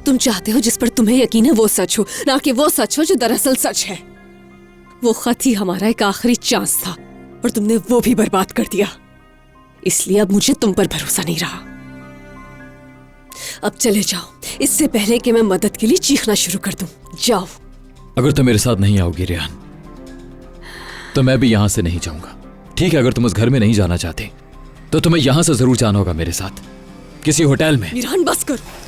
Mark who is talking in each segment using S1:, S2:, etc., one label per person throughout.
S1: तुम चाहते हो जिस पर तुम्हें यकीन है वो सच हो, ना कि वो सच हो जो दरअसल सच है। वो खत ही हमारा एक आखिरी चांस था और तुमने वो भी बर्बाद कर दिया। इसलिए अब मुझे तुम पर भरोसा नहीं रहा। अब चले जाओ, इससे पहले कि मैं मदद के लिए चीखना शुरू कर दूं। जाओ।
S2: अगर तुम मेरे साथ नहीं आओगी रेहान, तो मैं भी यहां से नहीं जाऊंगा। ठीक है, अगर तुम उस घर में नहीं जाना चाहते तो तुम्हें यहां से जरूर जाना होगा मेरे साथ, किसी होटल में।
S1: मिरान बस करो।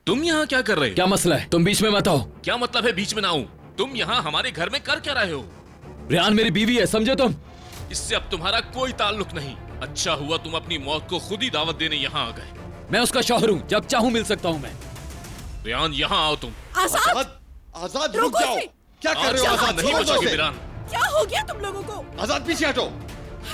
S3: तुम यहाँ क्या कर रहे हो?
S2: क्या मसला है? तुम बीच में मत आओ।
S3: क्या मतलब है बीच में ना आऊं? तुम यहाँ हमारे घर में कर क्या रहे हो?
S2: रेहान मेरी बीवी है, समझे तुम?
S3: इससे अब तुम्हारा कोई ताल्लुक नहीं। अच्छा हुआ तुम अपनी मौत को खुद ही दावत देने यहाँ आ गए।
S2: मैं उसका शौहर हूँ, जब चाहूँ मिल सकता हूँ मैं।
S3: रेहान यहाँ आओ तुम।
S4: आजाद, आजाद रुक जाओ। क्या कर रहे हो आजाद?
S3: नहीं बचोगे रेहान।
S1: क्या हो गया तुम लोगों को?
S4: आजाद पीछे हटो।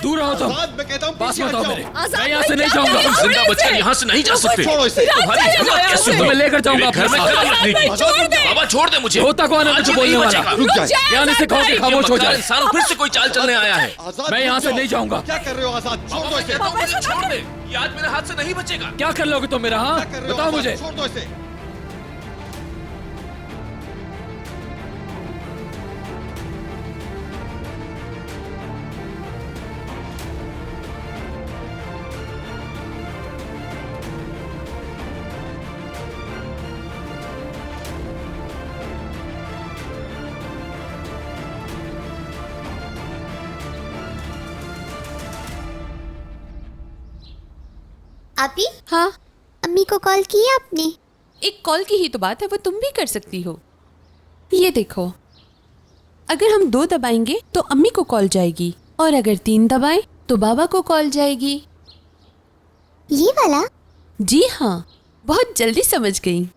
S2: दूर रहो तुम।
S4: आजाद मैं कहता हूँ
S2: पास
S4: पीछे
S2: मत
S4: हट
S2: आओ
S4: जाओ।
S2: मेरे। मैं यहाँ से नहीं जाऊंगा।
S3: तुम जिंदा बचकर यहाँ से नहीं जा सकते।
S4: छोड़ो इसे।
S3: तुम्हारी हिम्मत कैसे हुई?
S2: मैं लेकर जाऊंगा
S3: मेरे घर में
S2: अपने
S3: कदम
S2: साथ।
S3: रखने की।
S4: छोड़ दे।
S3: बाबा छोड़ दे मुझे।
S2: होता कौन है
S3: आज
S2: मुझे
S3: ये
S2: बोलने
S3: नहीं
S2: वाला?
S3: बचेगा।
S4: रुक जाए।
S2: रेहान इसे कहो कि
S3: ये
S2: खामोश हो
S3: मक्कार
S2: जाए।
S3: इंसान फिर से कोई चाल चलने आया है।
S4: आजाद
S2: मैं
S4: रुक
S2: यहाँ से
S4: जाओ।
S2: नहीं जाऊंगा।
S4: क्या कर रहे हो आजाद? छोड़
S3: बाबा
S4: दो
S3: मैं
S4: इसे।
S3: कहता हूँ मुझे छोड़ दे। ये आज मेरे हाथ से नहीं बचेगा।
S2: क्या कर लोगे तुम मेरा? हाँ
S4: क्या कर रहे हो
S2: बताओ
S4: आजाद?
S2: मुझे।
S4: छोड़ दो इसे।
S5: आपी,
S1: हाँ,
S5: अम्मी को कॉल किया आपने?
S6: एक कॉल की ही तो बात है, वो तुम भी कर सकती हो। ये देखो, अगर हम 2 दबाएंगे तो अम्मी को कॉल जाएगी, और अगर 3 दबाएं तो बाबा को कॉल जाएगी।
S5: ये वाला?
S6: जी हाँ, बहुत जल्दी समझ गई।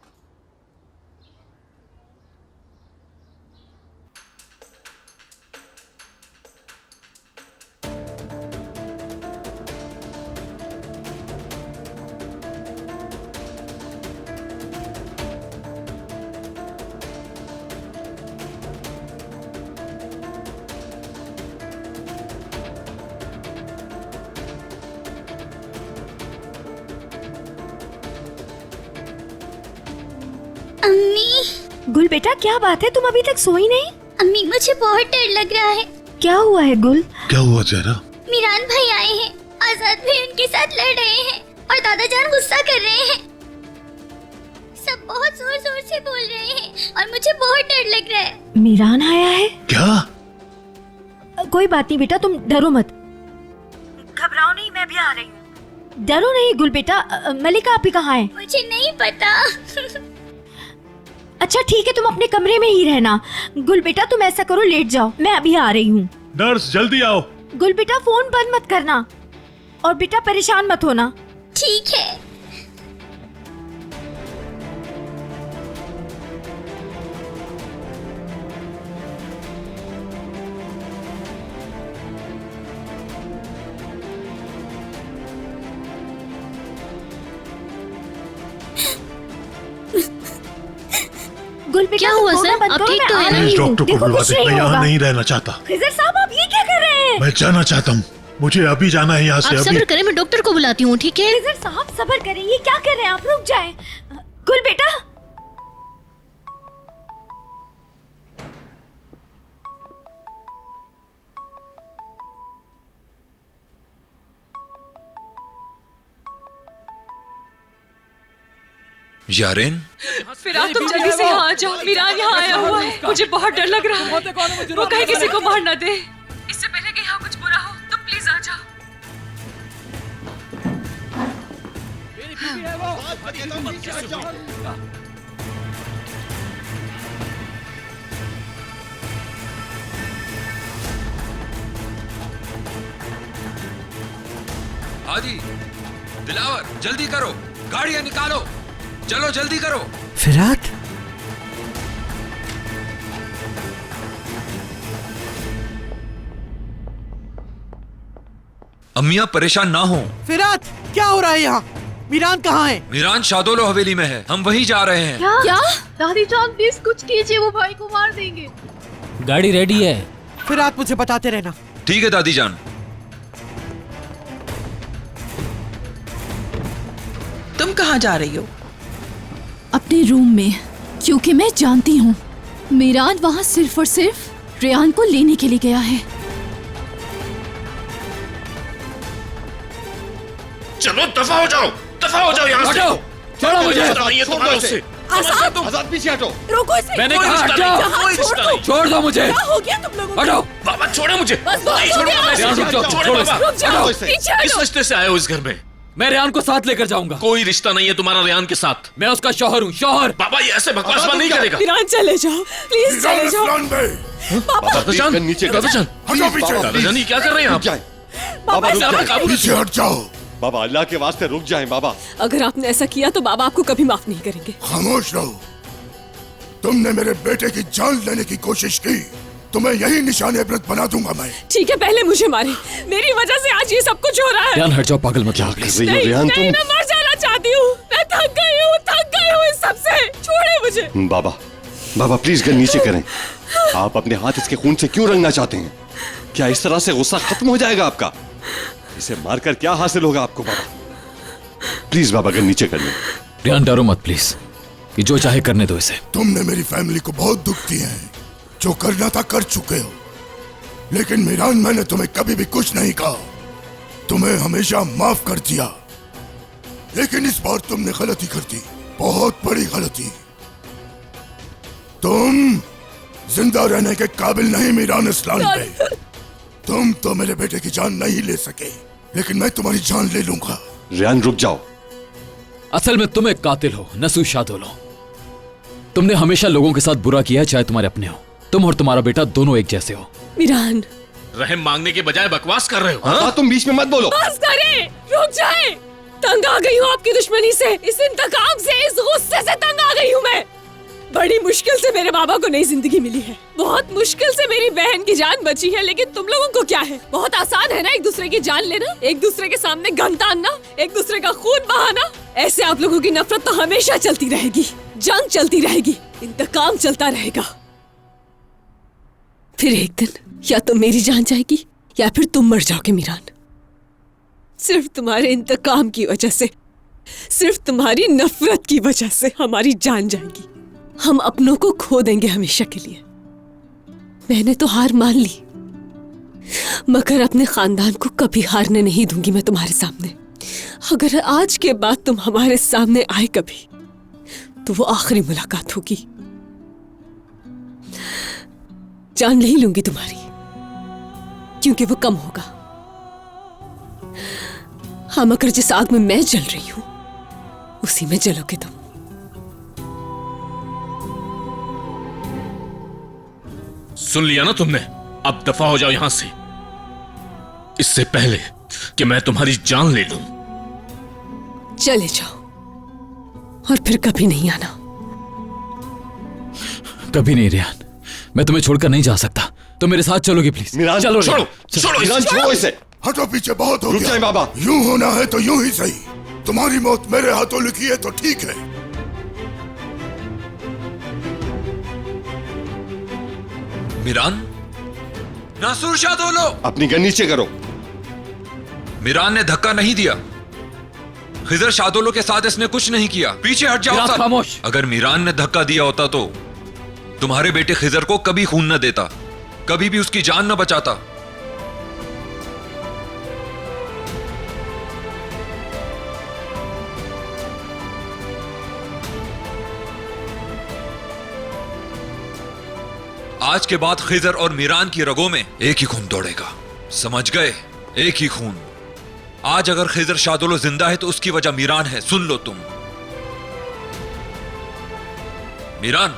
S5: अम्मी,
S7: गुल बेटा, क्या बात है? तुम अभी तक सोई नहीं?
S5: अम्मी मुझे बहुत डर लग रहा है।
S7: क्या हुआ है गुल?
S8: क्या हुआ जहरा?
S5: मिरान भाई आए हैं, आजाद भी उनके साथ लड़ रहे हैं और दादा जान गुस्सा कर रहे हैं। सब बहुत जोर जोर से बोल रहे हैं और मुझे बहुत डर लग रहा है।
S7: मीरान आया है?
S8: क्या?
S7: कोई बात नहीं बेटा, तुम डरो मत। घबराओ नहीं, मैं भी आ रही हूँ। डरो नहीं गुल बेटा। मलिका आपी कहाँ है?
S5: मुझे नहीं पता।
S7: अच्छा ठीक है, तुम अपने कमरे में ही रहना। गुल बेटा तुम ऐसा करो, लेट जाओ, मैं अभी आ रही हूँ।
S8: नर्स जल्दी आओ।
S7: गुल बेटा फोन बंद मत करना, और बेटा परेशान मत होना।
S5: ठीक है।
S7: गुल बेटा
S5: क्या हुआ
S7: तुम
S5: सर?
S7: रोना बंद
S5: आप
S7: करो,
S5: ठीक
S7: मैं
S5: तो
S7: आ
S5: हैं ना?
S7: रही हूँ।
S8: डॉक्टर को
S7: देखो,
S8: बुलवा
S7: कुछ
S8: दे,
S7: नहीं
S8: मैं यहाँ
S7: होगा।
S8: नहीं रहना चाहता।
S7: खिजर साहब आप ये क्या कर रहे हैं?
S8: मैं जाना चाहता हूँ, मुझे अभी जाना है यहाँ से।
S5: आप
S8: अभी
S5: सब्र करें, मैं डॉक्टर को बुलाती हूँ, ठीक है?
S7: खिजर साहब सब्र करें, ये क्या कर रहे हैं आप? रुक जाएं। गुल बेटा
S9: यारेन,
S6: फिर आप तुम जल्दी से यहाँ आ जाओ। मिरान यहाँ आया हुआ है, मुझे बहुत डर लग रहा है। वो कहीं किसी को मार ना दे। इससे पहले कि यहाँ कुछ बुरा हो, तुम प्लीज आ जाओ।
S9: आदि, दिलावर, जल्दी करो, गाड़ियां निकालो, चलो जल्दी करो।
S10: फिरात,
S9: अम्मी आप परेशान ना हो।
S10: फिरात, क्या हो रहा है यहाँ? मीरान कहाँ है?
S9: मीरान शादोलो हवेली में है, हम वहीं जा रहे हैं।
S6: क्या? दादी जान प्लीज कुछ कीजिए, वो भाई को मार देंगे।
S10: गाड़ी रेडी है। फिरात मुझे बताते रहना।
S9: ठीक है दादी जान।
S11: तुम कहाँ जा रही हो?
S1: अपने रूम में, क्योंकि मैं जानती हूँ मीरान वहाँ सिर्फ और सिर्फ रेहान को लेने के लिए गया है।
S3: चलो दफा हो जाओ, दफा हो जाओ यहाँ से।
S2: छोड़ो मुझे।
S4: आजाद पीछे हटो।
S1: रोको इसे।
S2: मैंने कहा हट जाओ। छोड़ दो मुझे।
S1: क्या हो गया तुम लोगों को?
S2: हटो।
S3: बाबा छोड़ो मुझे।
S1: बस बहुत हो गया।
S2: रुक जाओ,
S3: छोड़ो
S2: छोड़ो
S3: बाबा।
S1: रुक जाओ,
S4: इसे।
S1: पीछे हटो।
S3: किस रिश्ते से आए हो इस घर में?
S2: मैं रेहान को साथ लेकर जाऊंगा।
S3: कोई रिश्ता नहीं है तुम्हारा रेहान के साथ।
S2: मैं उसका शौहर हूँ, शौहर।
S3: बाबा ये ऐसे बकवास नहीं करेगा।
S1: मीरान चले जाओ, प्लीज चले जाओ।
S3: दादाजान,
S4: नीचे
S3: दादाजान, दादाजान ये क्या कर रहे हैं
S4: रुक
S3: आप?
S4: जाए बाबा, रुक
S3: बाबा,
S4: जाए।
S3: काबू-
S8: पीछे हट जाओ।
S4: बाबा अल्लाह के वास्ते रुक जाएं बाबा।
S1: अगर आपने ऐसा किया तो बाबा आपको कभी माफ नहीं करेंगे।
S8: खामोश रहो। तुमने मेरे बेटे की जान लेने की कोशिश की, तुम्हें यही निशान इबरत बना दूंगा मैं।
S1: ठीक है, पहले मुझे मारे, मेरी वजह से आज ये सब कुछ हो रहा है।
S2: रेहान हट जाओ, पागल मत
S4: क्या
S2: हो
S4: कर
S2: प्लीज।
S4: रही हो
S1: नहीं,
S4: रेहान
S1: नहीं,
S4: तुम?
S1: मैं मर जाना चाहती हूँ। मैं थक गई हूँ इस सब से। छोड़े मुझे।
S4: बाबा, बाबा प्लीज गन नीचे करें। आप अपने हाथ इसके खून से क्यों रंगना चाहते हैं? क्या इस तरह से गुस्सा खत्म हो जाएगा आपका? इसे मारकर क्या हासिल होगा आपको बाबा? प्लीज बाबा गन नीचे कर लें।
S2: रेहान डरो मत प्लीज, ये जो चाहे करने दो इसे।
S8: तुमने मेरी फैमिली को बहुत दुख दिए हैं, जो करना था कर चुके हो। लेकिन मीरान, मैंने तुम्हें कभी भी कुछ नहीं कहा, तुम्हें हमेशा माफ कर दिया। लेकिन इस बार तुमने गलती कर दी, बहुत बड़ी गलती। तुम जिंदा रहने के काबिल नहीं मीरान इस्लाम पे। तुम तो मेरे बेटे की जान नहीं ले सके, लेकिन मैं तुम्हारी जान ले लूंगा।
S4: रेहान रुक जाओ।
S2: असल में तुम एक कातिल हो, नसूह शादोलो। तुमने हमेशा लोगों के साथ बुरा किया है, चाहे तुम्हारे अपने हो। तुम और तुम्हारा बेटा दोनों एक जैसे हो।
S1: मीरान,
S3: रहम मांगने के बजाय बकवास कर रहे हो।
S4: हाँ? तुम बीच में मत बोलो।
S1: बस करे, रुक जाए। तंग आ गई हूँ आपकी दुश्मनी से, इस इंतकाम से, इस गुस्से से तंग आ गई हूँ मैं। बड़ी मुश्किल से मेरे बाबा को नई जिंदगी मिली है, बहुत मुश्किल से मेरी बहन की जान बची है, लेकिन तुम लोगों को क्या है? बहुत आसान है ना एक दूसरे की जान लेना, एक दूसरे के सामने गन तानना, एक दूसरे का खून बहाना। ऐसे आप लोगों की नफरत तो हमेशा चलती रहेगी, जंग चलती रहेगी, इंतकाम चलता रहेगा। फिर एक दिन या तो मेरी जान जाएगी या फिर तुम मर जाओगे मीरान। सिर्फ तुम्हारे इंतकाम की वजह से, सिर्फ तुम्हारी नफरत की वजह से हमारी जान जाएगी। हम अपनों को खो देंगे हमेशा के लिए। मैंने तो हार मान ली, मगर अपने खानदान को कभी हारने नहीं दूंगी मैं तुम्हारे सामने। अगर आज के बाद तुम हमारे सामने आए कभी, तो वो आखिरी मुलाकात होगी। जान नहीं लूंगी तुम्हारी, क्योंकि वो कम होगा। हाँ, मगर जिस आग में मैं जल रही हूं, उसी में जलोगे तुम।
S3: सुन लिया ना तुमने? अब दफा हो जाओ यहां से, इससे पहले कि मैं तुम्हारी जान ले लूं।
S1: चले जाओ और फिर कभी नहीं आना।
S2: कभी नहीं रेहान, मैं तुम्हें छोड़कर नहीं जा सकता। तो मेरे साथ चलोगी प्लीज?
S4: मीरान,
S2: चलो
S3: छोड़ो, छोड़ो
S4: मीरान, छोड़ो इसे।
S8: हटो पीछे, बहुत हो
S4: रुक
S8: गया।
S4: जाए बाबा।
S8: यूं होना है तो यूं ही सही। तुम्हारी मौत मेरे हाथों लिखी है तो ठीक है।
S9: मीरान, नासूर शादोलो।
S4: अपनी गन नीचे करो।
S9: मीरान ने धक्का नहीं दिया। खिजर शादोलो के साथ इसने कुछ नहीं किया। पीछे हट जाओ सब।
S2: खामोश।
S9: अगर मीरान ने धक्का दिया होता तो तुम्हारे बेटे खिजर को कभी खून न देता, कभी भी उसकी जान न बचाता। आज के बाद खिजर और मीरान की रगों में एक ही खून दौड़ेगा, समझ गए? एक ही खून। आज अगर खिजर शादोलो जिंदा है तो उसकी वजह मीरान है, सुन लो तुम। मीरान,